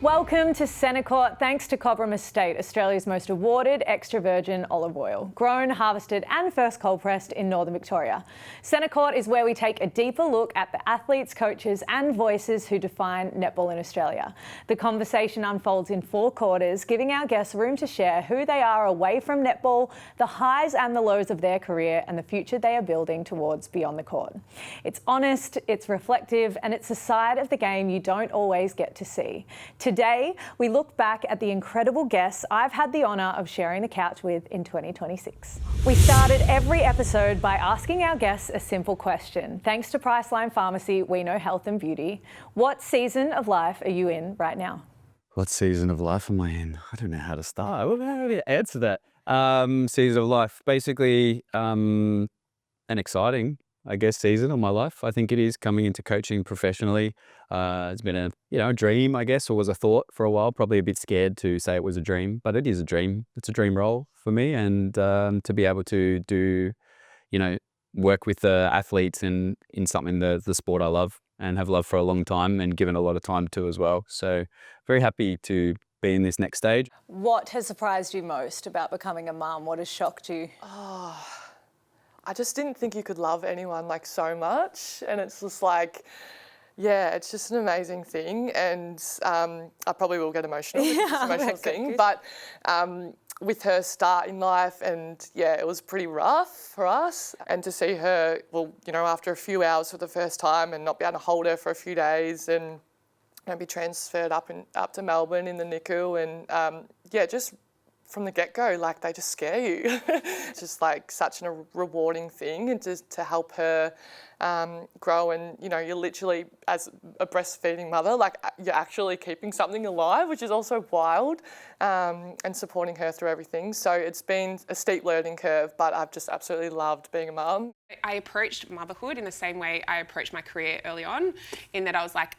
Welcome to Centre Court, thanks to Cobram Estate, Australia's most awarded extra virgin olive oil, grown, harvested and first cold pressed in Northern Victoria. Centre Court is where we take a deeper look at the athletes, coaches and voices who define netball in Australia. The conversation unfolds in 4 quarters, giving our guests room to share who they are away from netball, the highs and the lows of their career and the future they are building towards beyond the court. It's honest, it's reflective and it's a side of the game you don't always get to see. Today, we look back at the incredible guests I've had the honour of sharing the couch with in 2026. We started every episode by asking our guests a simple question. Thanks to Priceline Pharmacy, we know health and beauty. What season of life are you in right now? What season of life am I in? I don't know how to start. How do you answer that? Season of life, basically an exciting, I guess, season of my life. I think it is coming into coaching professionally. It's been a dream, I guess, or was a thought for a while. Probably a bit scared to say it was a dream, but it is a dream. It's a dream role for me, and to be able to do, work with athletes in something the sport I love and have loved for a long time and given a lot of time to as well. So very happy to be in this next stage. What has surprised you most about becoming a mum? What has shocked you? I just didn't think you could love anyone like so much, and it's just like, yeah, it's just an amazing thing, and I probably will get emotional with this emotional thing, but with her start in life, and yeah, it was pretty rough for us, and to see her, after a few hours for the first time and not be able to hold her for a few days and be transferred up to Melbourne in the NICU, and just from the get-go, like, they just scare you. It's just like such a rewarding thing, and to help her grow, and you're literally, as a breastfeeding mother, like, you're actually keeping something alive, which is also wild, and supporting her through everything. So it's been a steep learning curve, but I've just absolutely loved being a mum. I approached motherhood in the same way I approached my career early on, in that I was like,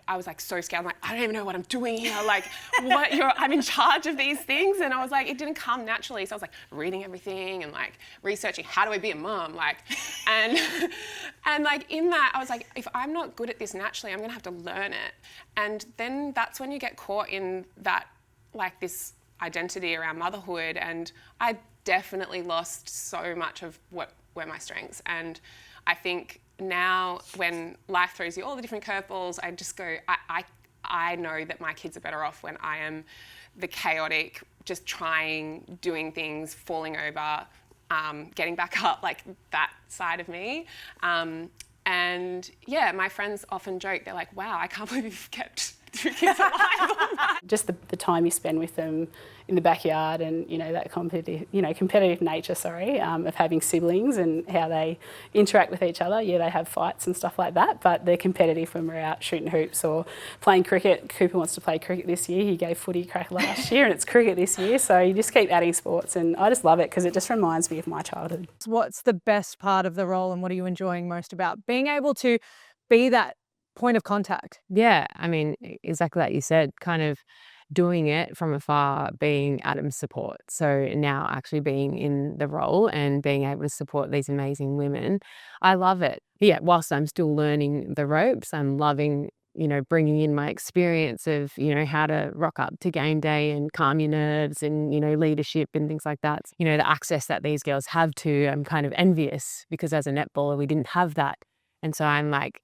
I was like so scared. I'm like, I don't even know what I'm doing here. Like, I'm in charge of these things. And I was like, it didn't come naturally. So I was like reading everything and like researching, how do I be a mum? Like, and like in that, I was like, if I'm not good at this naturally, I'm going to have to learn it. And then that's when you get caught in that, like, this identity around motherhood. And I definitely lost so much of what were my strengths. And I think now when life throws you all the different curveballs, I just go, I know that my kids are better off when I am the chaotic, just trying, doing things, falling over, getting back up, like that side of me. And yeah, my friends often joke, they're like, wow, I can't believe you've kept 2 kids alive. Just the time you spend with them in the backyard, and that competitive nature, of having siblings and how they interact with each other. Yeah, they have fights and stuff like that, but they're competitive when we're out shooting hoops or playing cricket. Cooper wants to play cricket this year. He gave footy a crack last year, and it's cricket this year. So you just keep adding sports, and I just love it because it just reminds me of my childhood. What's the best part of the role, and what are you enjoying most about being able to be that point of contact? Yeah, I mean, exactly like you said, kind of doing it from afar, being Adam's support. So now actually being in the role and being able to support these amazing women, I love it. Yeah, whilst I'm still learning the ropes, I'm loving, bringing in my experience of, how to rock up to game day and calm your nerves and, leadership and things like that. The access that these girls have to, I'm kind of envious, because as a netballer, we didn't have that. And so I'm like,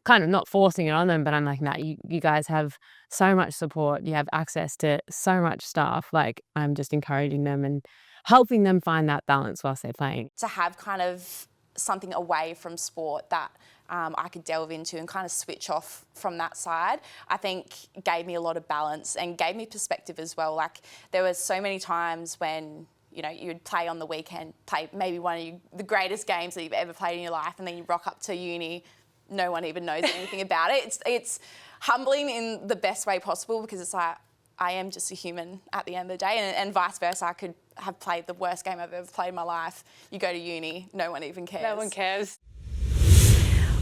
kind of not forcing it on them, but I'm like, nah, you guys have so much support. You have access to so much stuff. Like, I'm just encouraging them and helping them find that balance whilst they're playing. To have kind of something away from sport that I could delve into and kind of switch off from that side, I think gave me a lot of balance and gave me perspective as well. Like, there were so many times when you'd play on the weekend, play maybe one of the greatest games that you've ever played in your life, and then you rock up to uni, no one even knows anything about it. It's humbling in the best way possible, because it's like, I am just a human at the end of the day, and vice versa. I could have played the worst game I've ever played in my life. You go to uni, no one even cares. No one cares.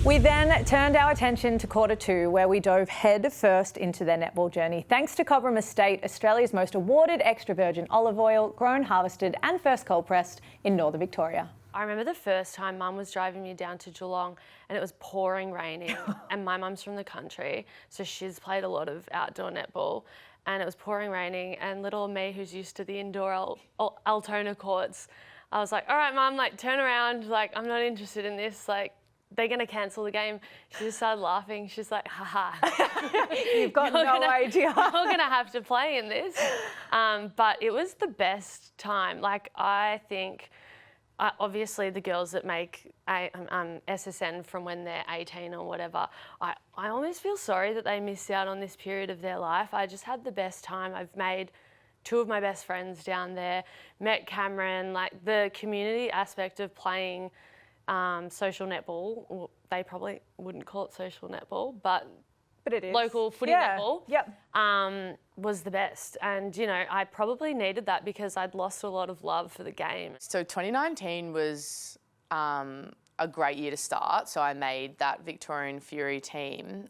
We then turned our attention to quarter 2, where we dove head first into their netball journey. Thanks to Cobram Estate, Australia's most awarded extra virgin olive oil, grown, harvested and first cold pressed in Northern Victoria. I remember the first time Mum was driving me down to Geelong and it was pouring raining and my mum's from the country, so she's played a lot of outdoor netball, and it was pouring raining, and little me, who's used to the indoor Altona courts, I was like, all right, Mum, like turn around, like I'm not interested in this, like they're going to cancel the game. She just started laughing. She's like, haha. You've got no idea. You're going to have to play in this. But it was the best time. Like, I think, obviously, the girls that make SSN from when they're 18 or whatever, I almost feel sorry that they missed out on this period of their life. I just had the best time. I've made 2 of my best friends down there, met Cameron, like the community aspect of playing social netball. They probably wouldn't call it social netball, but it is. Local footy netball. Yep. Was the best. And, you know, I probably needed that because I'd lost a lot of love for the game. So 2019 was a great year to start. So I made that Victorian Fury team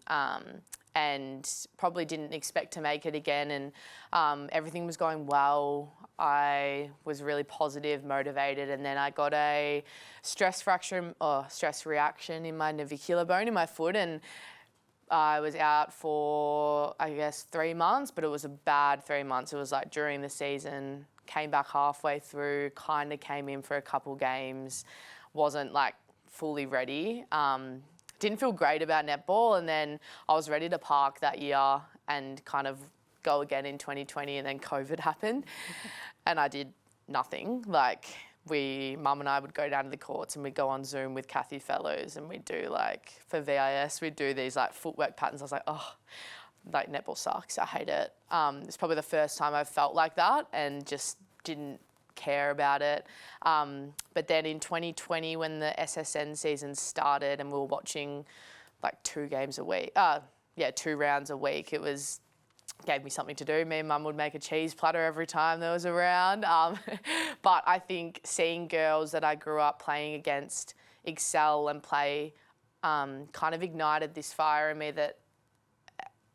and probably didn't expect to make it again. And everything was going well. I was really positive, motivated, and then I got a stress reaction in my navicular bone in my foot, and I was out for, I guess, 3 months, but it was a bad 3 months. It was like during the season, came back halfway through, kind of came in for a couple games, wasn't like fully ready. Didn't feel great about netball, and then I was ready to park that year and kind of go again in 2020, and then COVID happened and I did nothing. Like Mum and I would go down to the courts and we'd go on Zoom with Kathy Fellows and we'd do like, for VIS, we'd do these like footwork patterns. I was like, oh, like netball sucks, I hate it. It's probably the first time I've felt like that and just didn't care about it. But then in 2020, when the SSN season started and we were watching like 2 games a week, 2 rounds a week, gave me something to do. Me and Mum would make a cheese platter every time there was a round. But I think seeing girls that I grew up playing against excel and play kind of ignited this fire in me that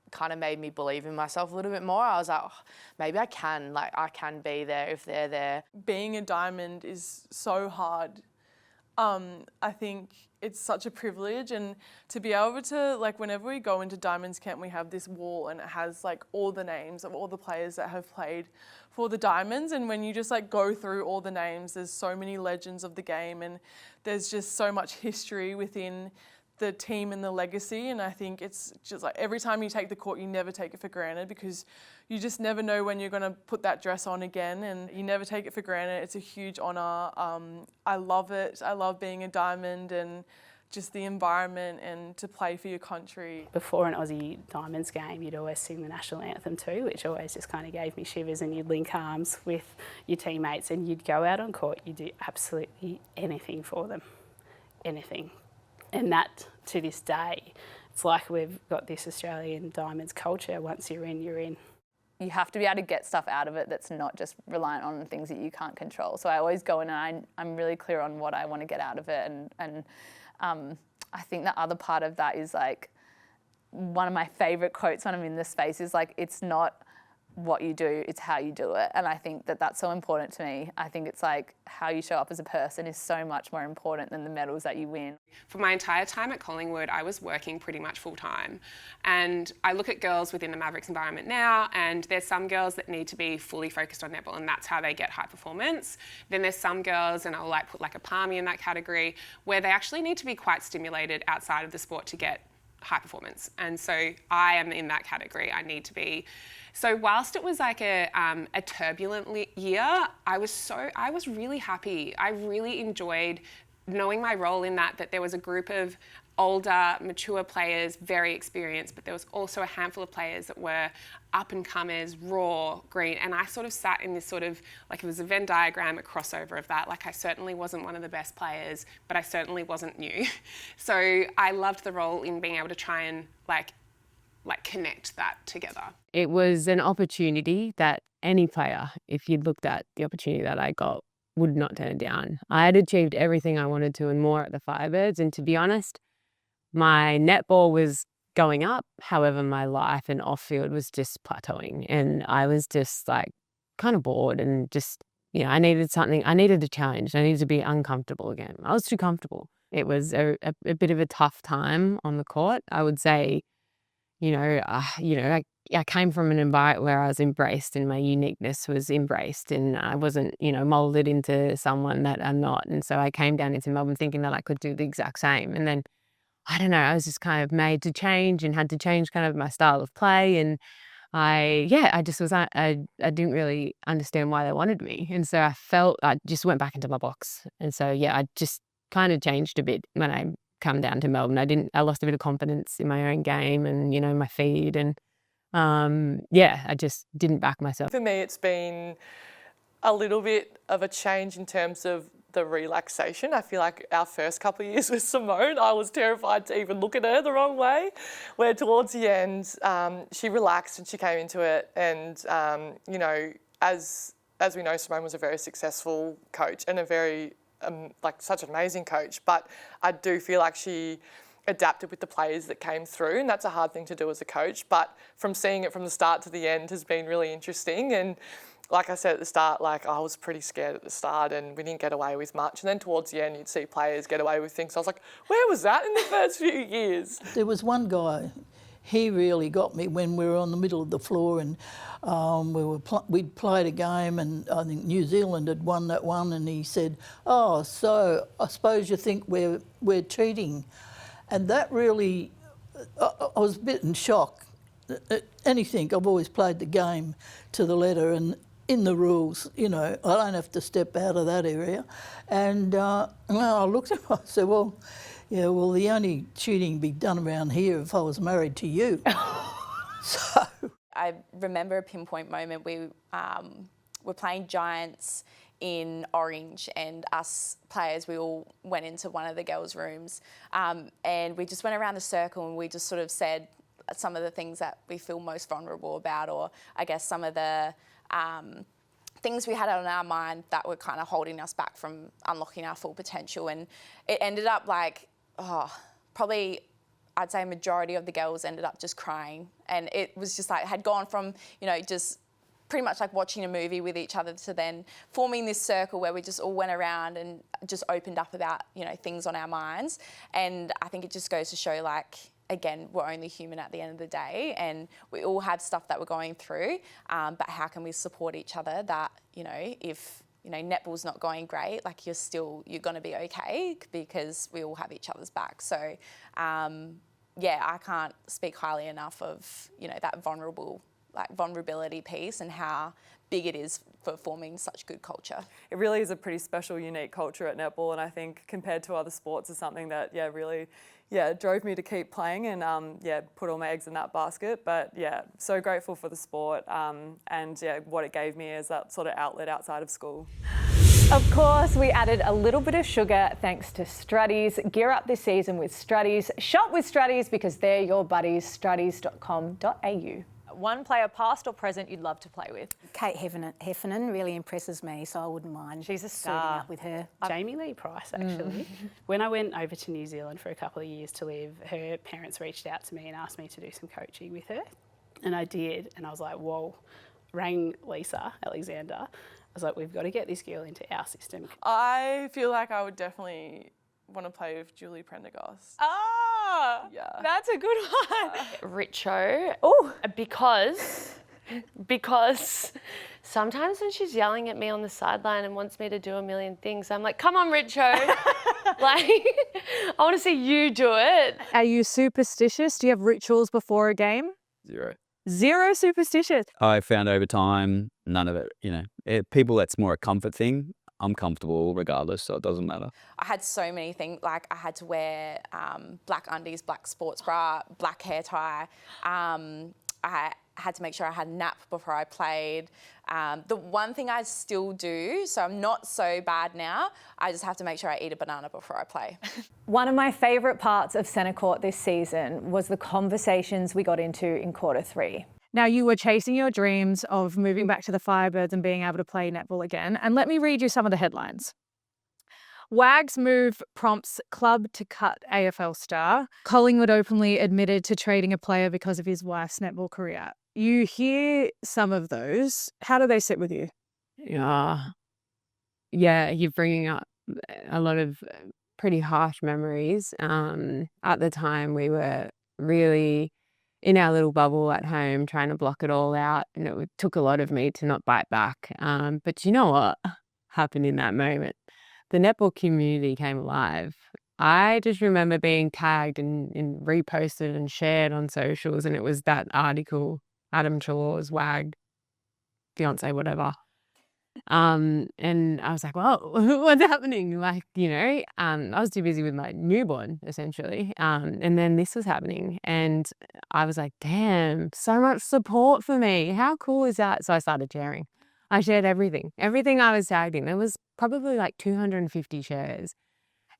kind of made me believe in myself a little bit more. I was like, oh, maybe I can be there if they're there. Being a diamond is so hard. I think it's such a privilege, and to be able to, like, whenever we go into Diamonds Camp, we have this wall and it has like all the names of all the players that have played for the Diamonds, and when you just like go through all the names, there's so many legends of the game and there's just so much history within the team and the legacy. And I think it's just like every time you take the court, you never take it for granted because you just never know when you're going to put that dress on again, and you never take it for granted. It's a huge honour. I love it. I love being a diamond and just the environment and to play for your country. Before an Aussie Diamonds game, you'd always sing the national anthem too, which always just kind of gave me shivers, and you'd link arms with your teammates and you'd go out on court, you'd do absolutely anything for them, anything. And that, to this day, it's like we've got this Australian Diamonds culture. Once you're in, you're in. You have to be able to get stuff out of it that's not just reliant on things that you can't control. So I always go in and I'm really clear on what I want to get out of it. And I think the other part of that is like, one of my favourite quotes when I'm in this space is like, it's not what you do, it's how you do it. And I think that that's so important to me. I think it's like how you show up as a person is so much more important than the medals that you win. For my entire time at Collingwood, I was working pretty much full time. And I look at girls within the Mavericks environment now, and there's some girls that need to be fully focused on netball and that's how they get high performance. Then there's some girls, and I'll like put like a Palmy in that category, where they actually need to be quite stimulated outside of the sport to get high performance. And so I am in that category. I need to be. So whilst it was like a turbulent year, I was really happy. I really enjoyed knowing my role in that there was a group of older, mature players, very experienced, but there was also a handful of players that were up and comers, raw, green, and I sort of sat in this sort of, like it was a Venn diagram, a crossover of that. Like I certainly wasn't one of the best players, but I certainly wasn't new. So I loved the role in being able to try and like connect that together. It was an opportunity that any player, if you'd looked at the opportunity that I got, would not turn down. I had achieved everything I wanted to and more at the Firebirds, and to be honest, my netball was going up. However, my life and off-field was just plateauing, and I was just like kind of bored and just I needed something. I needed a challenge. I needed to be uncomfortable again. I was too comfortable. It was a bit of a tough time on the court. I would say, I came from an environment where I was embraced and my uniqueness was embraced, and I wasn't, molded into someone that I'm not. And so I came down into Melbourne thinking that I could do the exact same. And then, I don't know, I was just kind of made to change and had to change kind of my style of play. And I didn't really understand why they wanted me. And so I just went back into my box. And so, I just kind of changed a bit when I come down to Melbourne. I lost a bit of confidence in my own game and, my feed. And I just didn't back myself. For me, it's been a little bit of a change in terms of the relaxation. I feel like our first couple of years with Simone, I was terrified to even look at her the wrong way, where towards the end, she relaxed and she came into it. And, as we know, Simone was a very successful coach and a very, such an amazing coach. But I do feel like she adapted with the players that came through, and that's a hard thing to do as a coach. But from seeing it from the start to the end has been really interesting. And like I said at the start, I was pretty scared at the start and we didn't get away with much. And then towards the end, you'd see players get away with things. I was like, where was that in the first few years? There was one guy, he really got me when we were on the middle of the floor and we'd played a game and I think New Zealand had won that one, and he said, "Oh, so I suppose you think we're cheating." And that really, I was a bit in shock. Anything, I've always played the game to the letter and in the rules, I don't have to step out of that area. And I looked at him, I said, well, the only cheating be done around here if I was married to you. So I remember a pinpoint moment. We were playing Giants in Orange, and us players, we all went into one of the girls' rooms, and we just went around the circle and we just sort of said some of the things that we feel most vulnerable about, or I guess some of the things we had on our mind that were kind of holding us back from unlocking our full potential. And it ended up probably I'd say a majority of the girls ended up just crying. And it was just had gone from, just pretty much like watching a movie with each other to then forming this circle where we just all went around and just opened up about, things on our minds. And I think it just goes to show again, we're only human at the end of the day, and we all have stuff that we're going through, but how can we support each other that, if, netball's not going great, you're going to be okay because we all have each other's back. So, I can't speak highly enough of, that vulnerability piece and how big it is for forming such good culture. It really is a pretty special, unique culture at netball, and I think compared to other sports is something that, really drove me to keep playing and, put all my eggs in that basket. But, so grateful for the sport and, what it gave me as that sort of outlet outside of school. Of course, we added a little bit of sugar thanks to Struddies. Gear up this season with Struddies. Shop with Struddies because they're your buddies. Struddies.com.au. One player, past or present, you'd love to play with? Kate Heffernan really impresses me, so I wouldn't mind. She's a suiting star. up with her. Jamie Lee Price, actually. When I went over to New Zealand for a couple of years to live, her parents reached out to me and asked me to do some coaching with her. And I did, and I was like, whoa. Rang Lisa Alexander. I was like, we've got to get this girl into our system. I feel like I would definitely want to play with Julie Prendergast. Oh, Yeah. that's a good one. Richo. Oh, Because sometimes when she's yelling at me on the sideline and wants me to do a million things, I'm like, come on, Richo. I want to see you do it. Are you superstitious? Do you have rituals before a game? Zero superstitious. I found over time, none of it, people, that's more a comfort thing. I'm comfortable regardless, so it doesn't matter. I had so many things, I had to wear black undies, black sports bra, black hair tie. I had to make sure I had a nap before I played. The one thing I still do, so I'm not so bad now, I just have to make sure I eat a banana before I play. One of my favourite parts of centre court this season was the conversations we got into in quarter 3. Now, you were chasing your dreams of moving back to the Firebirds and being able to play netball again. And let me read you some of the headlines. Wags move prompts club to cut AFL star. Collingwood openly admitted to trading a player because of his wife's netball career. You hear some of those. How do they sit with you? Yeah, yeah, you're bringing up a lot of pretty harsh memories. At the time, we were really in our little bubble at home trying to block it all out, and took a lot of me to not bite back. But you know what happened in that moment? The netball community came alive. I just remember being tagged and reposted and shared on socials, and it was that article, Adam Trelaw's WAG, fiance, whatever. And I was like, well, what's happening? Like, I was too busy with my newborn, essentially. And then this was happening. And I was like, damn, so much support for me. How cool is that? So I started sharing. I shared everything I was tagged in. There was probably like 250 shares.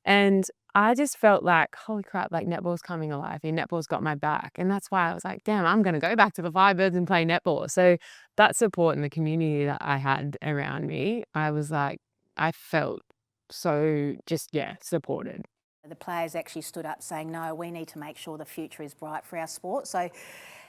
And I just felt like, holy crap, like netball's coming alive and netball's got my back. And that's why I was like, damn, I'm going to go back to the Firebirds and play netball. So that support and the community that I had around me, I was like, I felt so just, supported. The players actually stood up saying, no, we need to make sure the future is bright for our sport. So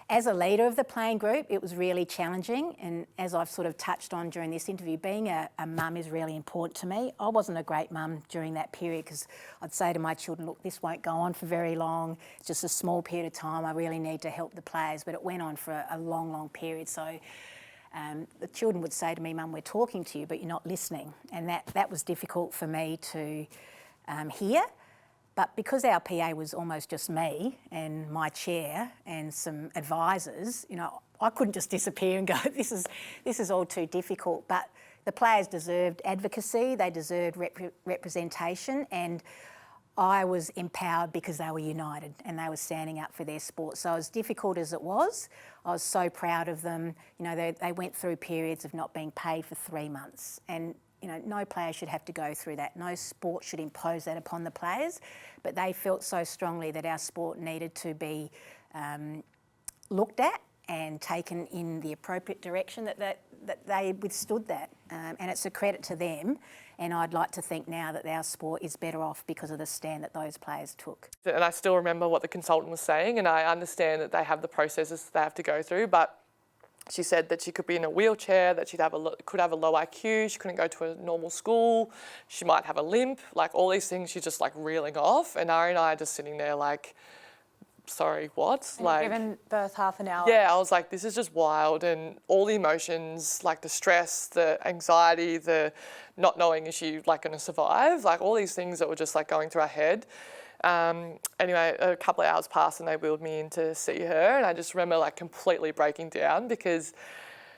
as a leader of the playing group, it was really challenging. And as I've sort of touched on during this interview, being a mum is really important to me. I wasn't a great mum during that period because I'd say to my children, look, this won't go on for very long. It's just a small period of time. I really need to help the players. But it went on for a long, long period. So the children would say to me, Mum, we're talking to you, but you're not listening. And that was difficult for me to hear. But because our PA was almost just me and my chair and some advisors, I couldn't just disappear and go, this is all too difficult. But the players deserved advocacy, they deserved representation, and I was empowered because they were united and they were standing up for their sport. So as difficult as it was, I was so proud of them. They went through periods of not being paid for 3 months, and no player should have to go through that. No sport should impose that upon the players, but they felt so strongly that our sport needed to be looked at and taken in the appropriate direction that they withstood that. And it's a credit to them. And I'd like to think now that our sport is better off because of the stand that those players took. And I still remember what the consultant was saying, and I understand that they have the processes they have to go through, but she said that she could be in a wheelchair, that could have a low IQ, she couldn't go to a normal school, she might have a limp, like all these things she's just like reeling off. And Ari and I are just sitting there like, sorry, what? And like given birth half an hour. Yeah, I was like, this is just wild. And all the emotions, like the stress, the anxiety, the not knowing is she like going to survive, like all these things that were just like going through our head. Anyway, a couple of hours passed and they wheeled me in to see her, and I just remember like completely breaking down because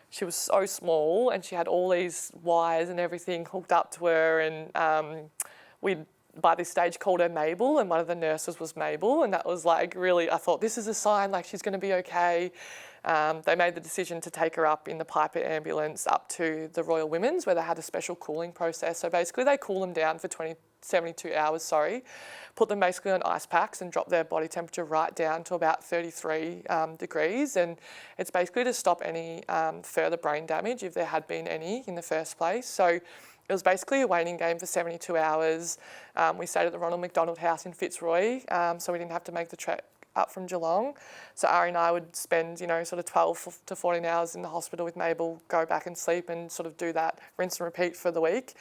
she was so small and she had all these wires and everything hooked up to her, and we'd by this stage called her Mabel, and one of the nurses was Mabel, and that was like really, I thought this is a sign like she's going to be okay. They made the decision to take her up in the Piper ambulance up to the Royal Women's, where they had a special cooling process. So basically they cool them down for 72 hours, put them basically on ice packs and drop their body temperature right down to about 33 degrees. And it's basically to stop any further brain damage if there had been any in the first place. So it was basically a waiting game for 72 hours. We stayed at the Ronald McDonald House in Fitzroy, so we didn't have to make the trek up from Geelong. So Ari and I would spend, sort of 12 to 14 hours in the hospital with Mabel, go back and sleep and sort of do that rinse and repeat for the week.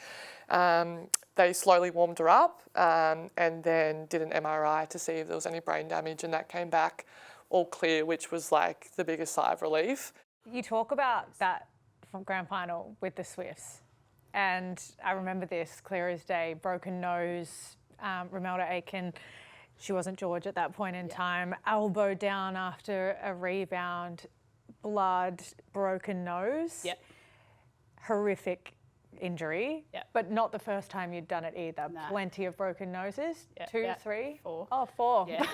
They slowly warmed her up and then did an MRI to see if there was any brain damage, and that came back all clear, which was like the biggest sigh of relief. You talk about that grand final with the Swifts, and I remember this clear as day, broken nose, Romelda Aiken. She wasn't George at that point in time. Elbow down after a rebound, blood, broken nose. Yep. Horrific injury, but not the first time you'd done it either. No. Plenty of broken noses. Yep. 2, Yep. 3? 4. Oh, 4. Yeah.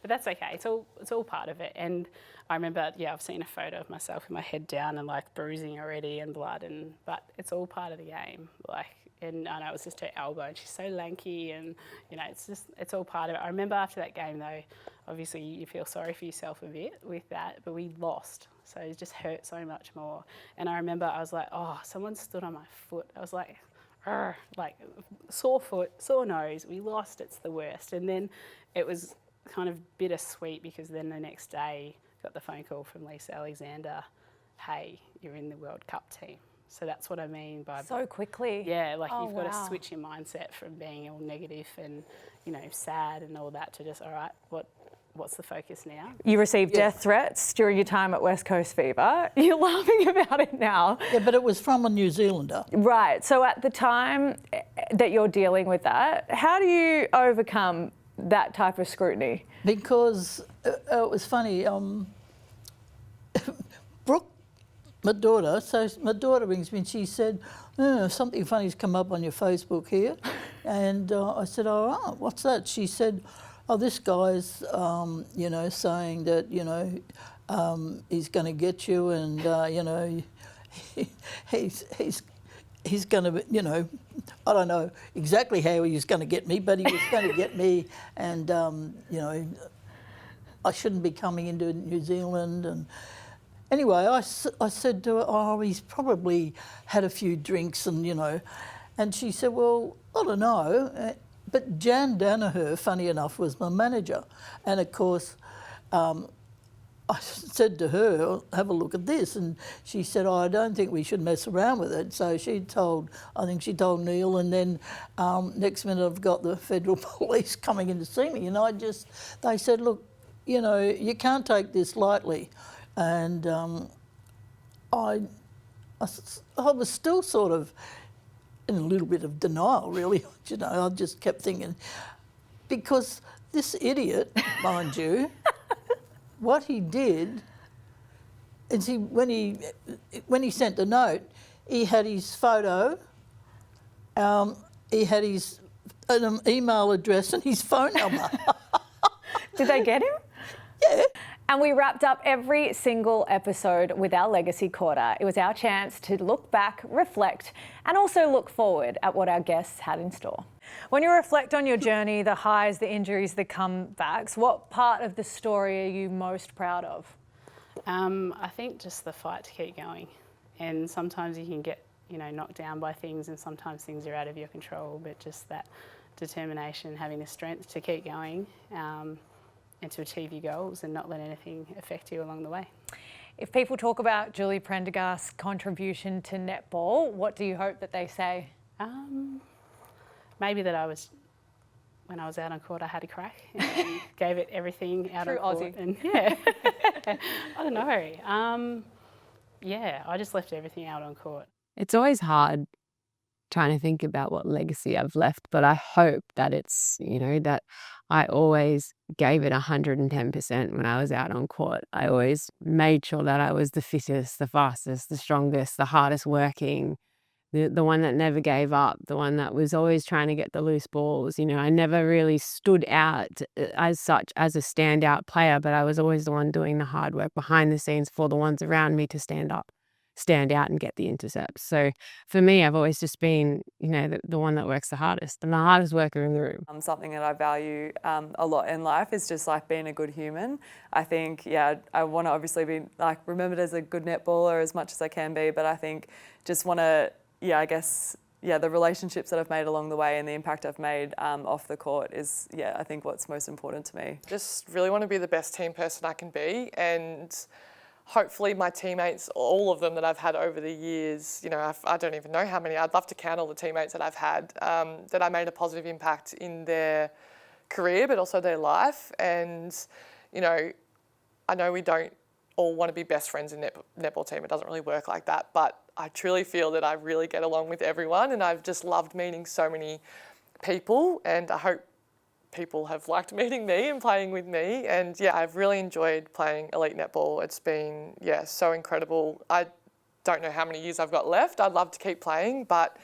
But that's okay. It's all part of it. And I remember, I've seen a photo of myself with my head down and like bruising already and blood, but it's all part of the game. And I know it was just her elbow, and she's so lanky, and it's all part of it. I remember after that game though, obviously you feel sorry for yourself a bit with that, but we lost, so it just hurt so much more. And I remember I was like, oh, someone stood on my foot. I was like, sore foot, sore nose. We lost. It's the worst. And then it was kind of bittersweet because then the next day got the phone call from Lisa Alexander, hey, you're in the World Cup team. So that's what I mean by So quickly. yeah, like Oh, you've got to wow. switch your mindset from being all negative and, you know, sad and all that to just, all right, what's the focus now? You received death threats during your time at West Coast Fever. You're laughing about it now. Yeah, but it was from a New Zealander. Right. So at the time that you're dealing with that, how do you overcome that type of scrutiny? Because it was funny. Brooke, my daughter rings me and she said, something funny's come up on your Facebook here. And I said, all right, what's that? She said, oh, this guy's, you know, saying that, you know, he's going to get you and, you know, he's going to, you know, I don't know exactly how he was going to get me, but he was going to get me and, you know, I shouldn't be coming into New Zealand. And anyway, I said to her, oh, he's probably had a few drinks and, you know, and she said, well, I don't know. But Jan Danaher, funny enough, was my manager. And of course, I said to her, have a look at this. And she said, oh, I don't think we should mess around with it. So I think she told Neil. And then next minute I've got the federal police coming in to see me. And they said, look, you know, you can't take this lightly. And I was still sort of in a little bit of denial, really. You know, I just kept thinking, because this idiot, mind you, what he did is when he sent the note, he had his photo, he had his an email address and his phone number. Did they get him? Yeah. And we wrapped up every single episode with our Legacy Quarter. It was our chance to look back, reflect, and also look forward at what our guests had in store. When you reflect on your journey, the highs, the injuries, the comebacks, what part of the story are you most proud of? I think just the fight to keep going. And sometimes you can get, you know, knocked down by things and sometimes things are out of your control, but just that determination, having the strength to keep going, and to achieve your goals and not let anything affect you along the way. If people talk about Julie Prendergast's contribution to netball, what do you hope that they say? Maybe that when I was out on court, I had a crack and gave it everything out on court. Aussie. And yeah, I don't know. Yeah, I just left everything out on court. It's always hard trying to think about what legacy I've left, but I hope that it's, you know, that I always gave it 110% when I was out on court. I always made sure that I was the fittest, the fastest, the strongest, the hardest working, the one that never gave up, the one that was always trying to get the loose balls. You know, I never really stood out as such as a standout player, but I was always the one doing the hard work behind the scenes for the ones around me to stand out and get the intercepts. So for me, I've always just been, you know, the one that works the hardest and the hardest worker in the room. Something that I value a lot in life is just like being a good human. I think, yeah, I want to obviously be like remembered as a good netballer as much as I can be, but I think just want to, yeah, I guess, yeah, the relationships that I've made along the way and the impact I've made off the court is, yeah, I think what's most important to me. Just really want to be the best team person I can be, and hopefully my teammates, all of them that I've had over the years, you know, I don't even know how many, I'd love to count all the teammates that I've had, that I made a positive impact in their career, but also their life. And, you know, I know we don't all want to be best friends in netball team. It doesn't really work like that, but I truly feel that I really get along with everyone, and I've just loved meeting so many people, and I hope people have liked meeting me and playing with me. And yeah, I've really enjoyed playing elite netball. It's been, yeah, so incredible. I don't know how many years I've got left. I'd love to keep playing, but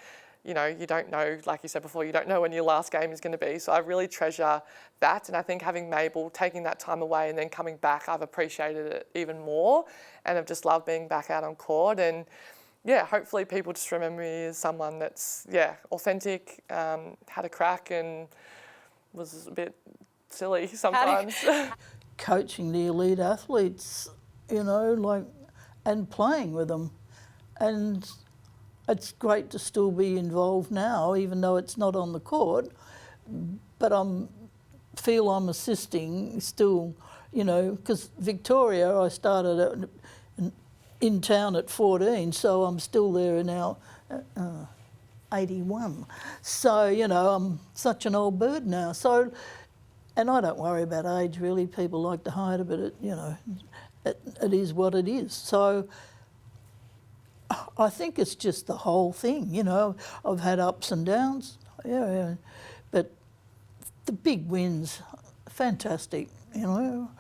you know, you don't know, like you said before, you don't know when your last game is going to be. So I really treasure that. And I think having Mabel, taking that time away and then coming back, I've appreciated it even more. And I've just loved being back out on court. And yeah, hopefully people just remember me as someone that's, yeah, authentic, had a crack and was a bit silly sometimes. Coaching the elite athletes, you know, like, and playing with them. And it's great to still be involved now, even though it's not on the court, but feel I'm assisting still, you know, because Victoria, I started in town at 14, so I'm still there now, 81. So, you know, I'm such an old bird now. So, and I don't worry about age really. People like to hide it, but it, you know, it is what it is. So I think it's just the whole thing, you know. I've had ups and downs, yeah, but the big wins, fantastic, you know.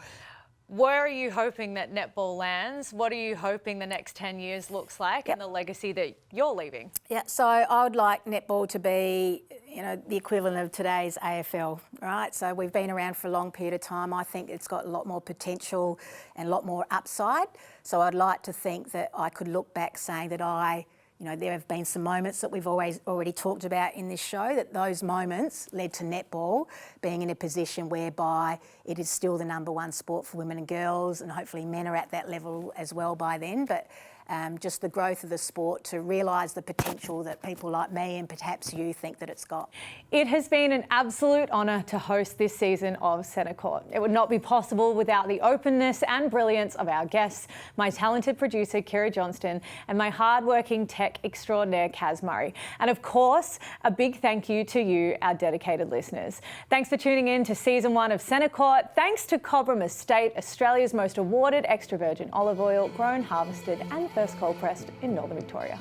Where are you hoping that netball lands? What are you hoping the next 10 years looks like and the legacy that you're leaving? Yeah, so I would like netball to be, you know, the equivalent of today's AFL, right? So we've been around for a long period of time. I think it's got a lot more potential and a lot more upside. So I'd like to think that I could look back saying that you know, there have been some moments that we've already talked about in this show, that those moments led to netball being in a position whereby it is still the #1 sport for women and girls, and hopefully men are at that level as well by then. But just the growth of the sport to realise the potential that people like me and perhaps you think that it's got. It has been an absolute honour to host this season of Centre Court. It would not be possible without the openness and brilliance of our guests, my talented producer Kira Johnston and my hard-working tech extraordinaire Kaz Murray. And of course, a big thank you to you, our dedicated listeners. Thanks for tuning in to Season 1 of Centre Court. Thanks to Cobram Estate, Australia's most awarded extra virgin olive oil, grown, harvested and first cold pressed in Northern Victoria.